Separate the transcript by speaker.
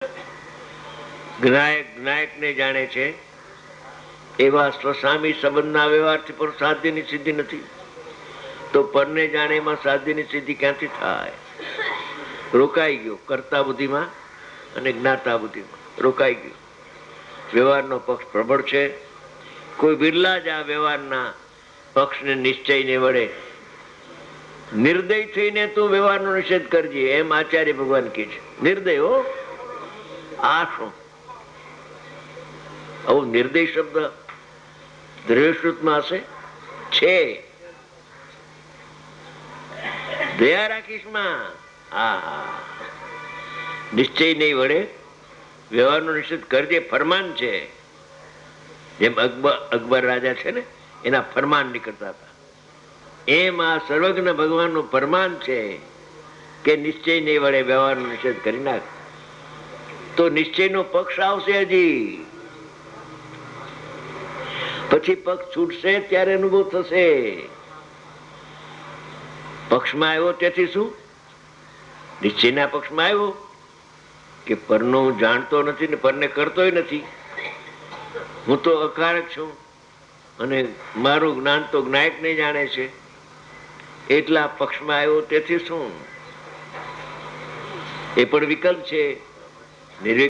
Speaker 1: જ્ઞાયક જ્ઞાયકને જાણે છે એવા સ્વસામી સંબંધના વ્યવહારથી પણ સાધ્યની સિદ્ધિ નથી. તો પરને જાણે એમાં સાધ્યની સિદ્ધિ ક્યાંથી થાય? રોકાઈ ગયો કર્તા બુદ્ધિમાં અને જ્ઞાતા બુદ્ધિમાં રોકાઈ ગયો. વ્યવહારનો પક્ષ પ્રબળ છે. કોઈ બિરલા જ આ વ્યવહારના પક્ષને નિશ્ચયને વડે નિર્દય થઈને તું વ્યવહારનો નિષેધ કરજે એમ આચાર્ય ભગવાન કહે છે. નિર્દય હો, આ શું આવું નિર્દય શબ્દ દ્રવ્યશ્રુતમાં હશે? છે. દયા રાખીશ માં. નિશ્ચય નહીં વડે વ્યવહારનો નિષેધ કરજે ફરમાન છે. જેમ અકબર રાજા છે ને, એના ફરમાન નીકળતા હતા, એમ આ સર્વજ્ઞ ભગવાનનું ફરમાન છે કે નિશ્ચય નહીં વડે વ્યવહારનો નિષેધ કરી નાખ. તો નિશ્ચયનો પક્ષ આવશે, હજી પછી પક્ષ છૂટશે ત્યારે અનુભવ થશે. પક્ષમાં આવ્યો તેથી શું? નિશ્ચયના પક્ષમાં આવ્યો કે પરનો હું જાણતો નથી ને પરને કરતોય નથી, હું તો અકારક છું અને મારું જ્ઞાન તો જ્ઞાયક નહીં જાણે છે, એટલા પક્ષમાં આવ્યો તેથી શું? એ પણ વિકલ્પ છે.